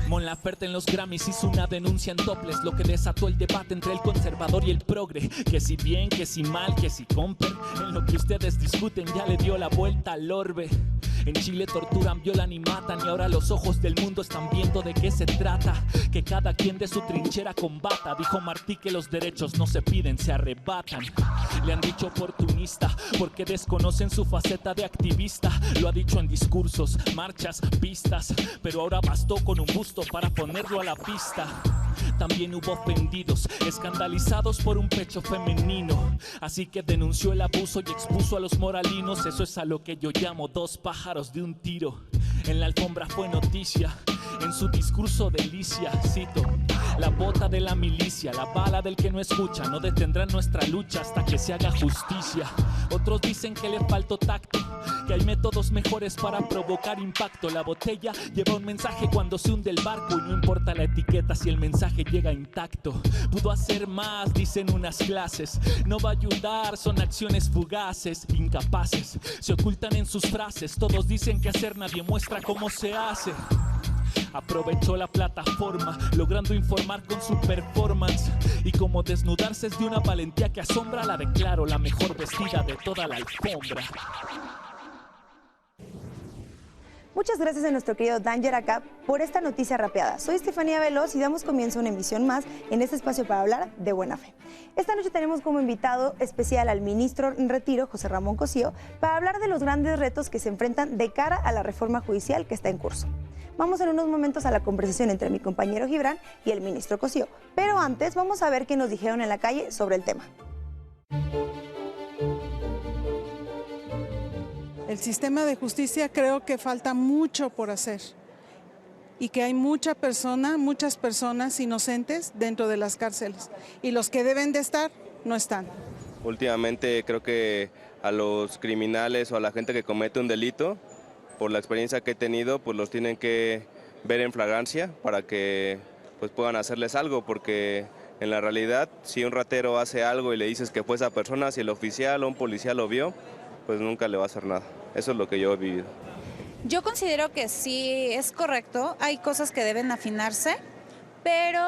Mon Laferte en los Grammys hizo una denuncia en Topless, lo que desató el debate entre el conservador y el progre. Que si bien, que si mal, que si comper. En lo que ustedes discuten ya le dio la vuelta al orbe. En Chile torturan, violan y matan, y ahora los ojos del mundo están viendo de qué se trata. Que cada quien de su trinchera combata. Dijo Martí que los derechos no se piden, se arrebatan. Le han dicho oportunista porque desconocen su faceta de activista. Lo ha dicho en discursos, marchas, pistas, pero ahora bastó con un busto para ponerlo a la pista. También hubo ofendidos, escandalizados por un pecho femenino. Así que denunció el abuso y expuso a los moralinos. Eso es a lo que yo llamo dos pájaros de un tiro. En la alfombra fue noticia, en su discurso delicia, cito: la bota de la milicia, la bala del que no escucha, no detendrán nuestra lucha hasta que se haga justicia. Otros dicen que le faltó tacto, que hay métodos mejores para provocar impacto. La botella lleva un mensaje cuando se hunde el barco, y no importa la etiqueta si el mensaje llega intacto. Pudo hacer más, dicen unas clases, no va a ayudar, son acciones fugaces, incapaces, se ocultan en sus frases. Todos dicen que hacer, nadie muestra cómo se hace. Aprovechó la plataforma, logrando informar con su performance. Y como desnudarse es de una valentía que asombra, la declaro la mejor vestida de toda la alfombra. Muchas gracias a nuestro querido Danger acá por esta noticia rapeada. Soy Estefanía Veloz y damos comienzo a una emisión más en este espacio para hablar de buena fe. Esta noche tenemos como invitado especial al ministro en retiro, José Ramón Cosío, para hablar de los grandes retos que se enfrentan de cara a la reforma judicial que está en curso. Vamos en unos momentos a la conversación entre mi compañero Gibran y el ministro Cosío, pero antes vamos a ver qué nos dijeron en la calle sobre el tema. El sistema de justicia creo que falta mucho por hacer y que hay muchas personas inocentes dentro de las cárceles y los que deben de estar no están. Últimamente creo que a los criminales o a la gente que comete un delito, por la experiencia que he tenido, pues los tienen que ver en flagrancia para que pues puedan hacerles algo, porque en la realidad si un ratero hace algo y le dices que fue esa persona, si el oficial o un policía lo vio, pues nunca le va a hacer nada. Eso es lo que yo he vivido. Yo considero que sí es correcto, hay cosas que deben afinarse, pero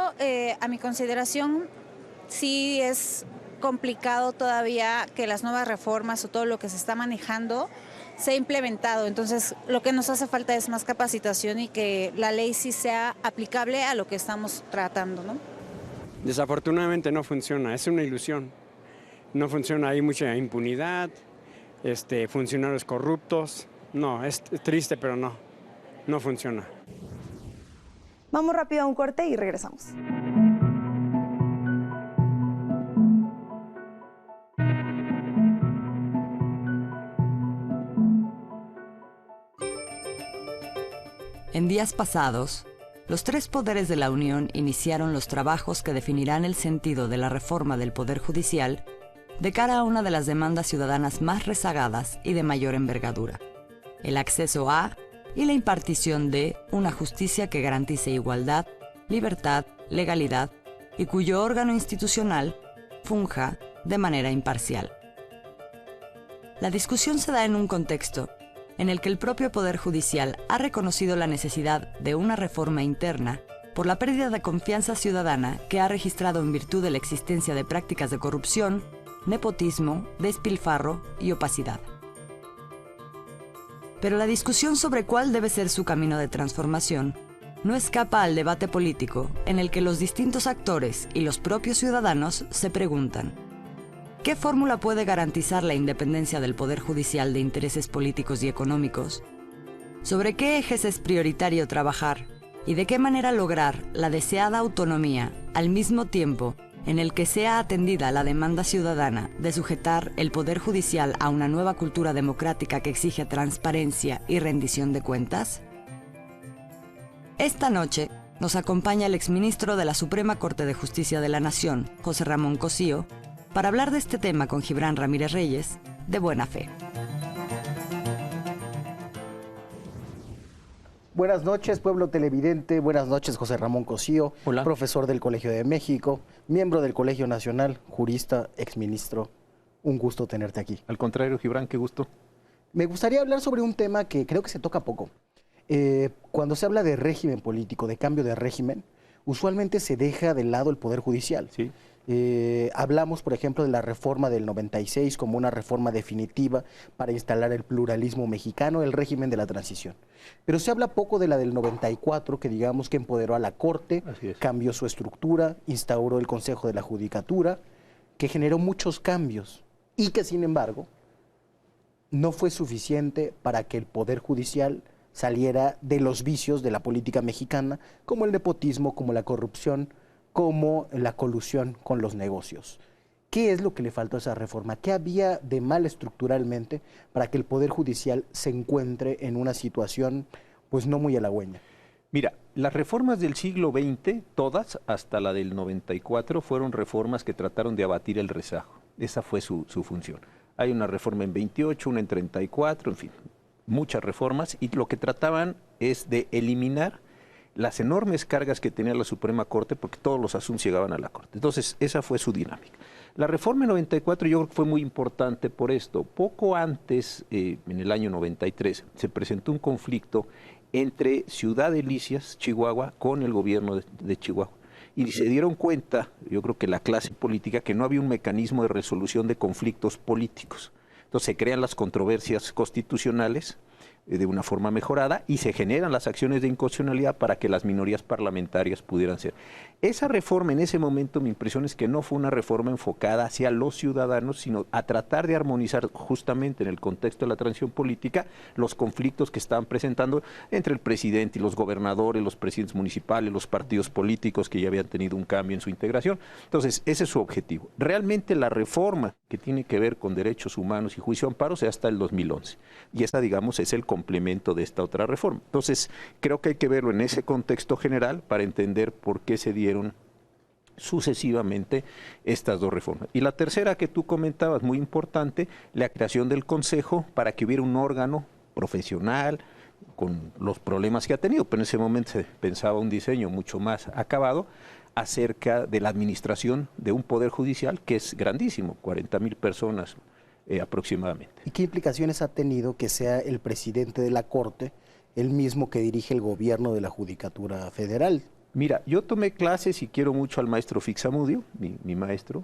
a mi consideración sí es complicado todavía que las nuevas reformas o todo lo que se está manejando sea implementado. Entonces lo que nos hace falta es más capacitación y que la ley sí sea aplicable a lo que estamos tratando, ¿no? Desafortunadamente no funciona, es una ilusión. No funciona, hay mucha impunidad. Funcionarios corruptos. No, es triste, pero no funciona. Vamos rápido a un corte y regresamos. En días pasados, los tres poderes de la Unión iniciaron los trabajos que definirán el sentido de la reforma del Poder Judicial de cara a una de las demandas ciudadanas más rezagadas y de mayor envergadura: el acceso a y la impartición de una justicia que garantice igualdad, libertad, legalidad y cuyo órgano institucional funja de manera imparcial. La discusión se da en un contexto en el que el propio Poder Judicial ha reconocido la necesidad de una reforma interna por la pérdida de confianza ciudadana que ha registrado en virtud de la existencia de prácticas de corrupción, nepotismo, despilfarro y opacidad. Pero la discusión sobre cuál debe ser su camino de transformación no escapa al debate político en el que los distintos actores y los propios ciudadanos se preguntan: ¿qué fórmula puede garantizar la independencia del Poder Judicial de intereses políticos y económicos? ¿Sobre qué ejes es prioritario trabajar y de qué manera lograr la deseada autonomía al mismo tiempo en el que sea atendida la demanda ciudadana de sujetar el Poder Judicial a una nueva cultura democrática que exige transparencia y rendición de cuentas? Esta noche nos acompaña el exministro de la Suprema Corte de Justicia de la Nación, José Ramón Cosío, para hablar de este tema con Gibran Ramírez Reyes, de buena fe. Buenas noches, pueblo televidente. Buenas noches, José Ramón Cosío, Hola. Profesor del Colegio de México, miembro del Colegio Nacional, jurista, exministro. Un gusto tenerte aquí. Al contrario, Gibran, qué gusto. Me gustaría hablar sobre un tema que creo que se toca poco. Cuando se habla de régimen político, de cambio de régimen, usualmente se deja de lado el Poder Judicial. Sí. Hablamos, por ejemplo, de la reforma del 96 como una reforma definitiva para instalar el pluralismo mexicano, el régimen de la transición. Pero se habla poco de la del 94, que digamos que empoderó a la Corte, cambió su estructura, instauró el Consejo de la Judicatura, que generó muchos cambios y que, sin embargo, no fue suficiente para que el Poder Judicial saliera de los vicios de la política mexicana, como el nepotismo, como la corrupción, como la colusión con los negocios. ¿Qué es lo que le faltó a esa reforma? ¿Qué había de mal estructuralmente para que el Poder Judicial se encuentre en una situación pues no muy halagüeña? Mira, las reformas del siglo XX, todas, hasta la del 94, fueron reformas que trataron de abatir el rezago. Esa fue su función. Hay una reforma en 28, una en 34, en fin, muchas reformas, y lo que trataban es de eliminar las enormes cargas que tenía la Suprema Corte, porque todos los asuntos llegaban a la Corte. Entonces, esa fue su dinámica. La reforma en 94 yo creo que fue muy importante por esto. Poco antes, en el año 93, se presentó un conflicto entre Ciudad Delicias, Chihuahua, con el gobierno de Chihuahua. Y se dieron cuenta, yo creo que la clase política, que no había un mecanismo de resolución de conflictos políticos. Entonces se crean las controversias constitucionales de una forma mejorada y se generan las acciones de inconstitucionalidad para que las minorías parlamentarias pudieran ser. Esa reforma en ese momento, mi impresión es que no fue una reforma enfocada hacia los ciudadanos, sino a tratar de armonizar justamente en el contexto de la transición política los conflictos que estaban presentando entre el presidente y los gobernadores, los presidentes municipales, los partidos políticos que ya habían tenido un cambio en su integración. Entonces, ese es su objetivo. Realmente la reforma que tiene que ver con derechos humanos y juicio de amparo se hasta el 2011. Y esta, digamos, es el complemento de esta otra reforma. Entonces, creo que hay que verlo en ese contexto general para entender por qué se dieron sucesivamente estas dos reformas. Y la tercera que tú comentabas, muy importante, la creación del Consejo para que hubiera un órgano profesional con los problemas que ha tenido, pero en ese momento se pensaba un diseño mucho más acabado acerca de la administración de un poder judicial que es grandísimo, 40,000 personas aproximadamente. ¿Y qué implicaciones ha tenido que sea el presidente de la Corte el mismo que dirige el gobierno de la Judicatura Federal? Mira, yo tomé clases y quiero mucho al maestro Fixamudio, mi maestro,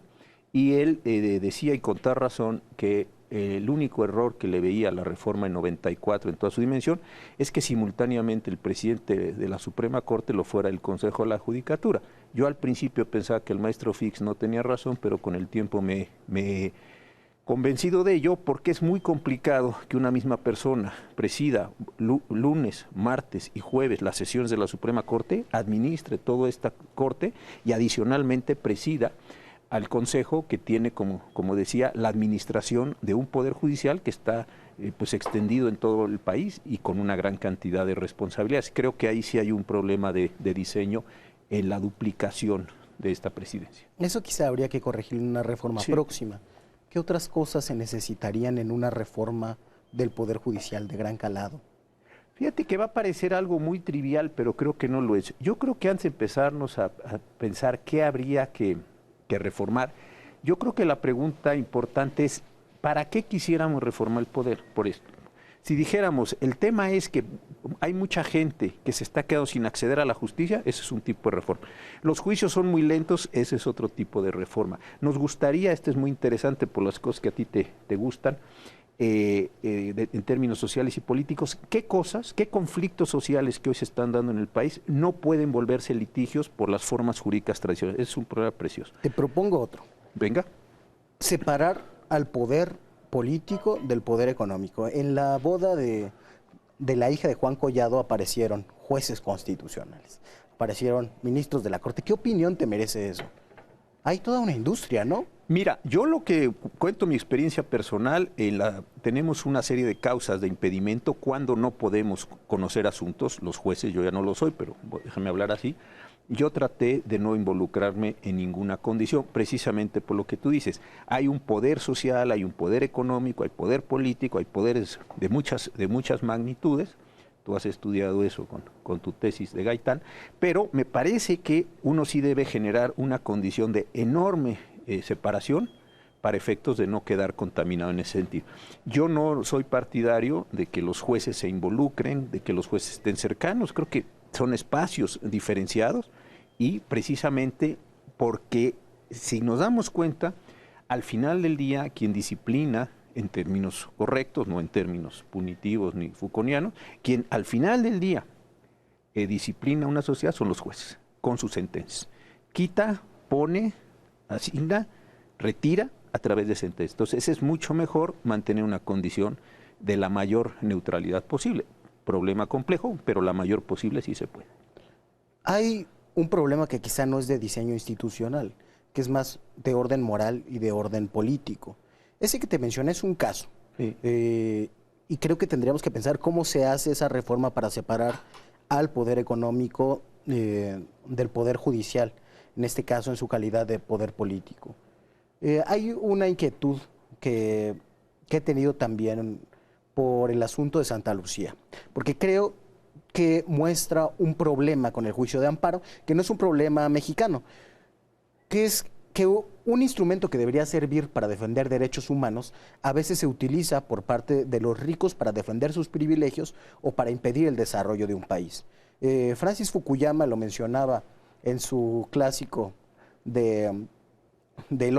y él decía, y con toda razón, que el único error que le veía a la reforma en 94 en toda su dimensión es que simultáneamente el presidente de la Suprema Corte lo fuera el Consejo de la Judicatura. Yo al principio pensaba que el maestro Fix no tenía razón, pero con el tiempo me he convencido de ello, porque es muy complicado que una misma persona presida lunes, martes y jueves las sesiones de la Suprema Corte, administre toda esta Corte y adicionalmente presida al Consejo, que tiene, como decía, la administración de un Poder Judicial que está pues extendido en todo el país y con una gran cantidad de responsabilidades. Creo que ahí sí hay un problema de diseño en la duplicación de esta presidencia. Eso quizá habría que corregir en una reforma próxima. ¿Qué otras cosas se necesitarían en una reforma del Poder Judicial de gran calado? Fíjate que va a parecer algo muy trivial, pero creo que no lo es. Yo creo que antes de empezarnos a pensar qué habría que reformar, yo creo que la pregunta importante es, ¿para qué quisiéramos reformar el poder? Por esto. Si dijéramos, el tema es que hay mucha gente que se está quedando sin acceder a la justicia, ese es un tipo de reforma. Los juicios son muy lentos, ese es otro tipo de reforma. Nos gustaría, este es muy interesante por las cosas que a ti te gustan, en términos sociales y políticos, qué conflictos sociales que hoy se están dando en el país no pueden volverse litigios por las formas jurídicas tradicionales. Es un problema precioso. Te propongo otro. Venga. Separar al poder político del poder económico. En la boda de la hija de Juan Collado aparecieron jueces constitucionales, aparecieron ministros de la Corte. ¿Qué opinión te merece eso? Hay toda una industria, ¿no? Mira, yo lo que cuento mi experiencia personal, tenemos una serie de causas de impedimento cuando no podemos conocer asuntos, los jueces, yo ya no lo soy, pero déjame hablar así. Yo traté de no involucrarme en ninguna condición, precisamente por lo que tú dices. Hay un poder social, hay un poder económico, hay poder político, hay poderes de muchas magnitudes. Tú has estudiado eso con tu tesis de Gaitán, pero me parece que uno sí debe generar una condición de enorme separación para efectos de no quedar contaminado en ese sentido. Yo no soy partidario de que los jueces se involucren, de que los jueces estén cercanos. Creo que son espacios diferenciados y precisamente porque si nos damos cuenta, al final del día quien disciplina en términos correctos, no en términos punitivos ni Foucaultianos, quien al final del día disciplina una sociedad son los jueces, con sus sentencias. Quita, pone, asigna, retira a través de sentencias. Entonces es mucho mejor mantener una condición de la mayor neutralidad posible. Problema complejo, pero la mayor posible sí se puede. Hay un problema que quizá no es de diseño institucional, que es más de orden moral y de orden político. Ese que te mencioné es un caso, Sí. Y creo que tendríamos que pensar cómo se hace esa reforma para separar al poder económico del poder judicial, en este caso en su calidad de poder político. Hay una inquietud que he tenido también por el asunto de Santa Lucía, porque creo que muestra un problema con el juicio de amparo, que no es un problema mexicano, que es que un instrumento que debería servir para defender derechos humanos a veces se utiliza por parte de los ricos para defender sus privilegios o para impedir el desarrollo de un país. Francis Fukuyama lo mencionaba en su clásico del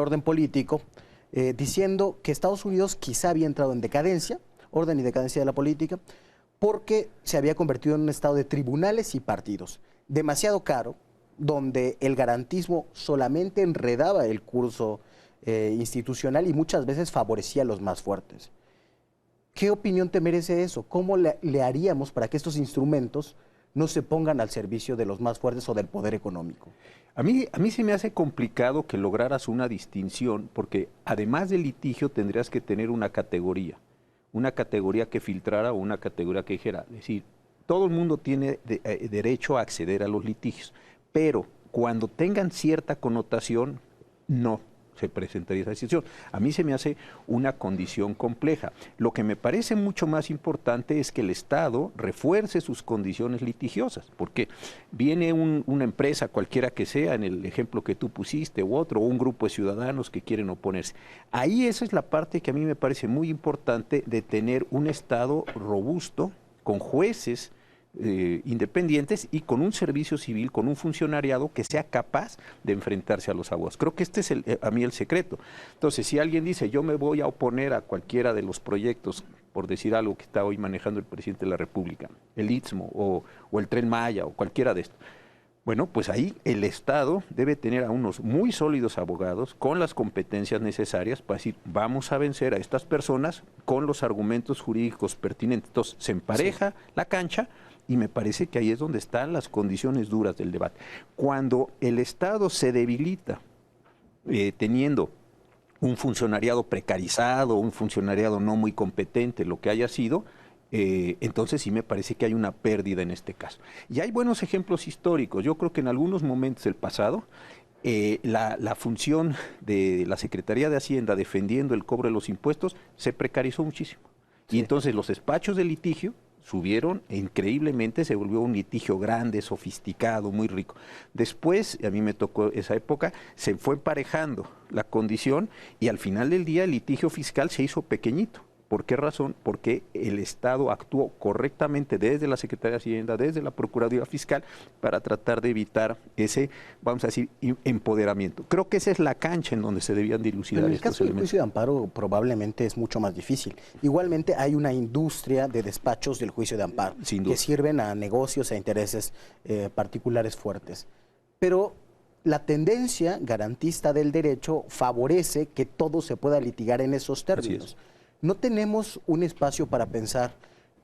orden político, diciendo que Estados Unidos quizá había entrado en decadencia, orden y decadencia de la política, porque se había convertido en un estado de tribunales y partidos, demasiado caro, donde el garantismo solamente enredaba el curso institucional y muchas veces favorecía a los más fuertes. ¿Qué opinión te merece eso? ¿Cómo le haríamos para que estos instrumentos no se pongan al servicio de los más fuertes o del poder económico? A mí se me hace complicado que lograras una distinción, porque además del litigio tendrías que tener una categoría que filtrara o una categoría que dijera, es decir, todo el mundo tiene derecho a acceder a los litigios, pero cuando tengan cierta connotación, no se presentaría esa decisión. A mí se me hace una condición compleja. Lo que me parece mucho más importante es que el Estado refuerce sus condiciones litigiosas, porque viene una empresa, cualquiera que sea, en el ejemplo que tú pusiste, u otro, o un grupo de ciudadanos que quieren oponerse. Ahí esa es la parte que a mí me parece muy importante de tener un Estado robusto, con jueces independientes y con un servicio civil, con un funcionariado que sea capaz de enfrentarse a los abusos. Creo que este es a mí el secreto. Entonces, si alguien dice, yo me voy a oponer a cualquiera de los proyectos, por decir algo que está hoy manejando el presidente de la República, el Istmo o el Tren Maya o cualquiera de estos, bueno, pues ahí el Estado debe tener a unos muy sólidos abogados con las competencias necesarias para decir, vamos a vencer a estas personas con los argumentos jurídicos pertinentes. Entonces, se empareja la cancha. Y me parece que ahí es donde están las condiciones duras del debate. Cuando el Estado se debilita teniendo un funcionariado precarizado, un funcionariado no muy competente, lo que haya sido, entonces sí me parece que hay una pérdida en este caso. Y hay buenos ejemplos históricos. Yo creo que en algunos momentos del pasado, la función de la Secretaría de Hacienda defendiendo el cobro de los impuestos se precarizó muchísimo. Sí. Y entonces los despachos de litigio subieron e increíblemente se volvió un litigio grande, sofisticado, muy rico. Después, a mí me tocó esa época, se fue emparejando la condición y al final del día el litigio fiscal se hizo pequeñito. ¿Por qué razón? Porque el Estado actuó correctamente desde la Secretaría de Hacienda, desde la Procuraduría Fiscal, para tratar de evitar ese, vamos a decir, empoderamiento. Creo que esa es la cancha en donde se debían dilucidar estos elementos. En el caso del juicio de amparo probablemente es mucho más difícil. Igualmente hay una industria de despachos del juicio de amparo que sirven a negocios, a intereses particulares fuertes. Pero la tendencia garantista del derecho favorece que todo se pueda litigar en esos términos. ¿No tenemos un espacio para pensar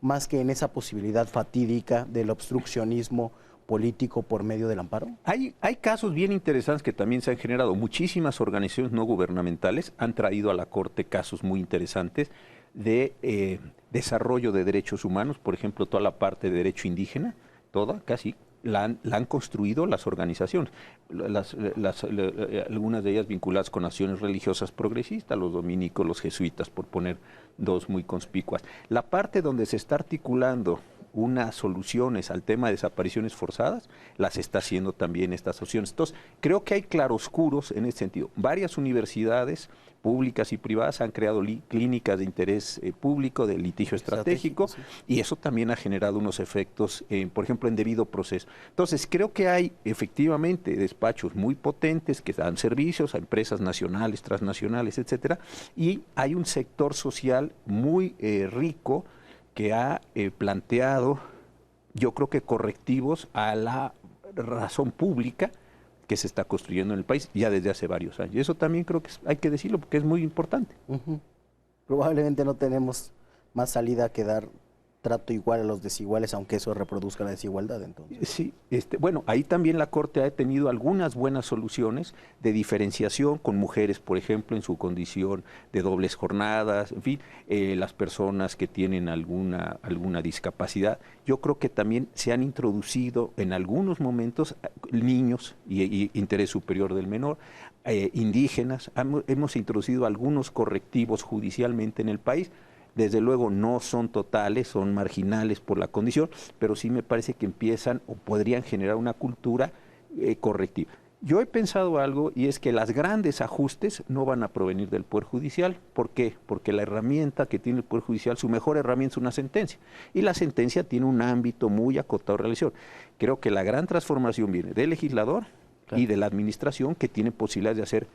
más que en esa posibilidad fatídica del obstruccionismo político por medio del amparo? Hay casos bien interesantes que también se han generado. Muchísimas organizaciones no gubernamentales han traído a la Corte casos muy interesantes de desarrollo de derechos humanos, por ejemplo, toda la parte de derecho indígena, toda, casi, la han construido las organizaciones, algunas de ellas vinculadas con naciones religiosas progresistas, los dominicos, los jesuitas, por poner dos muy conspicuas. La parte donde se está articulando unas soluciones al tema de desapariciones forzadas, las está haciendo también estas opciones. Entonces, creo que hay claroscuros en ese sentido. Varias universidades públicas y privadas han creado clínicas de interés público, de litigio estratégico, sí. Y eso también ha generado unos efectos, por ejemplo, en debido proceso. Entonces, creo que hay efectivamente despachos muy potentes que dan servicios a empresas nacionales, transnacionales, etcétera, y hay un sector social muy rico que ha planteado, yo creo que correctivos a la razón pública que se está construyendo en el país ya desde hace varios años. Y eso también creo que hay que decirlo porque es muy importante. Probablemente no tenemos más salida que dar trato igual a los desiguales, aunque eso reproduzca la desigualdad, entonces. Sí, bueno, ahí también la Corte ha tenido algunas buenas soluciones de diferenciación con mujeres, por ejemplo, en su condición de dobles jornadas, en fin, las personas que tienen alguna discapacidad. Yo creo que también se han introducido en algunos momentos niños y interés superior del menor, indígenas, hemos introducido algunos correctivos judicialmente en el país. Desde luego no son totales, son marginales por la condición, pero sí me parece que empiezan o podrían generar una cultura correctiva. Yo he pensado algo y es que los grandes ajustes no van a provenir del Poder Judicial. ¿Por qué? Porque la herramienta que tiene el Poder Judicial, su mejor herramienta es una sentencia. Y la sentencia tiene un ámbito muy acotado de realización. Creo que la gran transformación viene del legislador y de la administración que tiene posibilidades de hacer,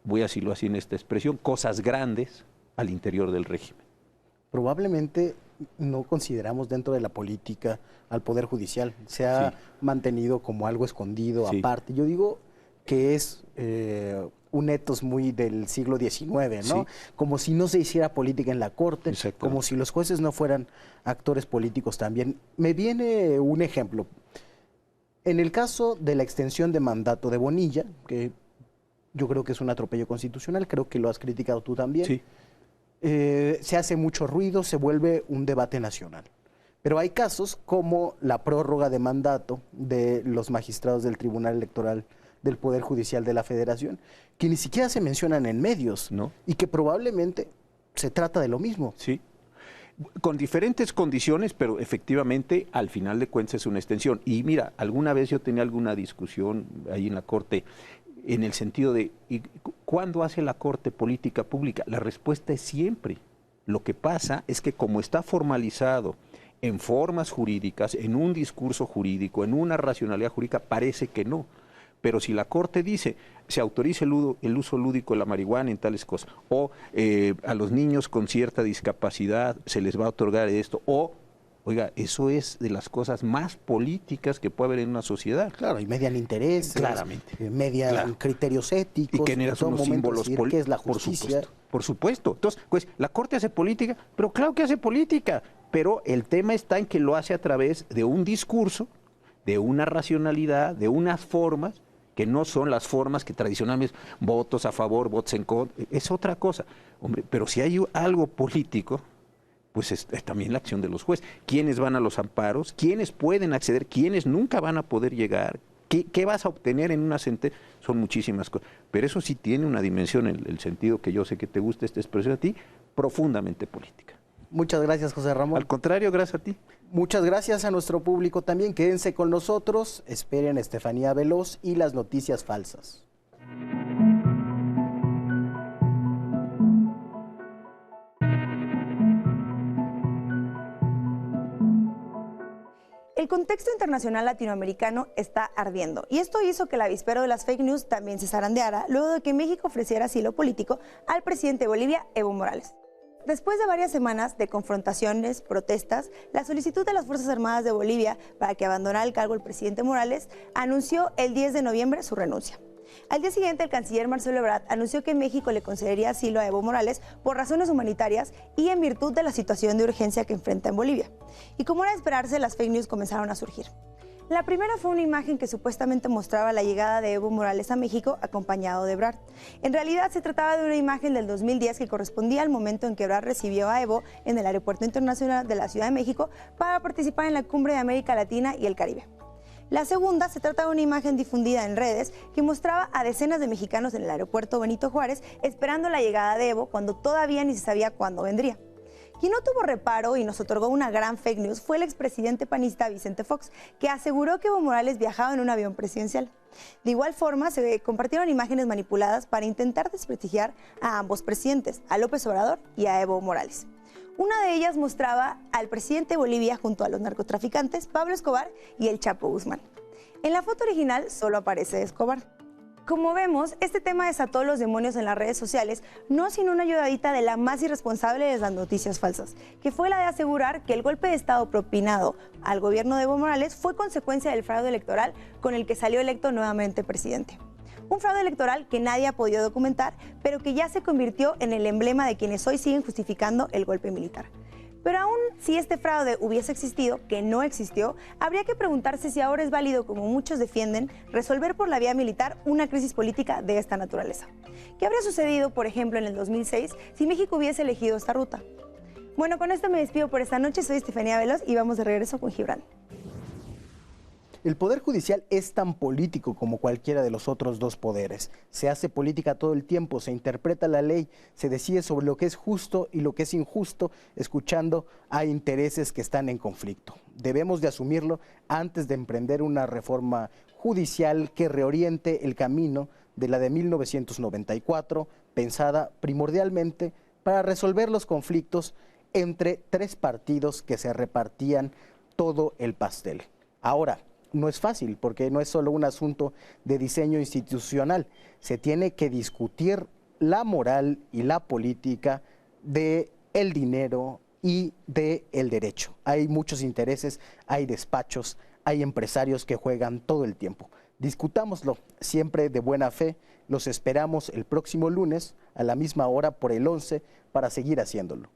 voy a decirlo así en esta expresión, cosas grandes al interior del régimen. Probablemente no consideramos dentro de la política al Poder Judicial. Se ha mantenido como algo escondido, aparte. Yo digo que es un etos muy del siglo XIX, ¿no? Como si no se hiciera política en la Corte, como si los jueces no fueran actores políticos también. Me viene un ejemplo. En el caso de la extensión de mandato de Bonilla, que yo creo que es un atropello constitucional, creo que lo has criticado tú también. Sí. Se hace mucho ruido, se vuelve un debate nacional. Pero hay casos como la prórroga de mandato de los magistrados del Tribunal Electoral del Poder Judicial de la Federación, que ni siquiera se mencionan en medios, ¿no? Y que probablemente se trata de lo mismo. Sí, con diferentes condiciones, pero efectivamente al final de cuentas es una extensión. Y mira, alguna vez yo tenía alguna discusión ahí en la Corte, en el sentido de, ¿cuándo hace la Corte política pública? La respuesta es siempre. Lo que pasa es que como está formalizado en formas jurídicas, en un discurso jurídico, en una racionalidad jurídica, parece que no. Pero si la Corte dice, se autoriza el uso lúdico de la marihuana en tales cosas, o a los niños con cierta discapacidad se les va a otorgar esto, o oiga, eso es de las cosas más políticas que puede haber en una sociedad. Claro, y median intereses, claramente, median criterios éticos, y que generan unos símbolos políticos. ¿Qué es la justicia? Por supuesto. Entonces, pues, la Corte hace política, pero claro que hace política, pero el tema está en que lo hace a través de un discurso, de una racionalidad, de unas formas, que no son las formas que tradicionalmente votos a favor, votos en contra, es otra cosa. Hombre, pero si hay algo político, pues es también la acción de los jueces. ¿Quiénes van a los amparos? ¿Quiénes pueden acceder? ¿Quiénes nunca van a poder llegar? ¿Qué vas a obtener en una sentencia? Son muchísimas cosas. Pero eso sí tiene una dimensión, en el sentido que yo sé que te gusta esta expresión a ti, profundamente política. Muchas gracias, José Ramón. Al contrario, gracias a ti. Muchas gracias a nuestro público también. Quédense con nosotros. Esperen a Estefanía Veloz y las noticias falsas. El contexto internacional latinoamericano está ardiendo y esto hizo que el avispero de las fake news también se zarandeara luego de que México ofreciera asilo político al presidente de Bolivia, Evo Morales. Después de varias semanas de confrontaciones, protestas, la solicitud de las Fuerzas Armadas de Bolivia para que abandonara el cargo el presidente Morales anunció el 10 de noviembre su renuncia. Al día siguiente, el canciller Marcelo Ebrard anunció que México le concedería asilo a Evo Morales por razones humanitarias y en virtud de la situación de urgencia que enfrenta en Bolivia. Y como era de esperarse, las fake news comenzaron a surgir. La primera fue una imagen que supuestamente mostraba la llegada de Evo Morales a México acompañado de Ebrard. En realidad se trataba de una imagen del 2010 que correspondía al momento en que Ebrard recibió a Evo en el Aeropuerto Internacional de la Ciudad de México para participar en la Cumbre de América Latina y el Caribe. La segunda se trata de una imagen difundida en redes que mostraba a decenas de mexicanos en el aeropuerto Benito Juárez esperando la llegada de Evo cuando todavía ni se sabía cuándo vendría. Quien no tuvo reparo y nos otorgó una gran fake news fue el expresidente panista Vicente Fox, que aseguró que Evo Morales viajaba en un avión presidencial. De igual forma, se compartieron imágenes manipuladas para intentar desprestigiar a ambos presidentes, a López Obrador y a Evo Morales. Una de ellas mostraba al presidente de Bolivia junto a los narcotraficantes Pablo Escobar y el Chapo Guzmán. En la foto original solo aparece Escobar. Como vemos, este tema desató los demonios en las redes sociales, no sin una ayudadita de la más irresponsable de las noticias falsas, que fue la de asegurar que el golpe de Estado propinado al gobierno de Evo Morales fue consecuencia del fraude electoral con el que salió electo nuevamente presidente. Un fraude electoral que nadie ha podido documentar, pero que ya se convirtió en el emblema de quienes hoy siguen justificando el golpe militar. Pero aún si este fraude hubiese existido, que no existió, habría que preguntarse si ahora es válido, como muchos defienden, resolver por la vía militar una crisis política de esta naturaleza. ¿Qué habría sucedido, por ejemplo, en el 2006 si México hubiese elegido esta ruta? Bueno, con esto me despido por esta noche. Soy Estefanía Veloz y vamos de regreso con Gibran. El Poder Judicial es tan político como cualquiera de los otros dos poderes. Se hace política todo el tiempo, se interpreta la ley, se decide sobre lo que es justo y lo que es injusto, escuchando a intereses que están en conflicto. Debemos de asumirlo antes de emprender una reforma judicial que reoriente el camino de la de 1994, pensada primordialmente para resolver los conflictos entre tres partidos que se repartían todo el pastel. Ahora, no es fácil porque no es solo un asunto de diseño institucional, se tiene que discutir la moral y la política de el dinero y de el derecho. Hay muchos intereses, hay despachos, hay empresarios que juegan todo el tiempo. Discutámoslo siempre de buena fe. Los esperamos el próximo lunes a la misma hora por el 11 para seguir haciéndolo.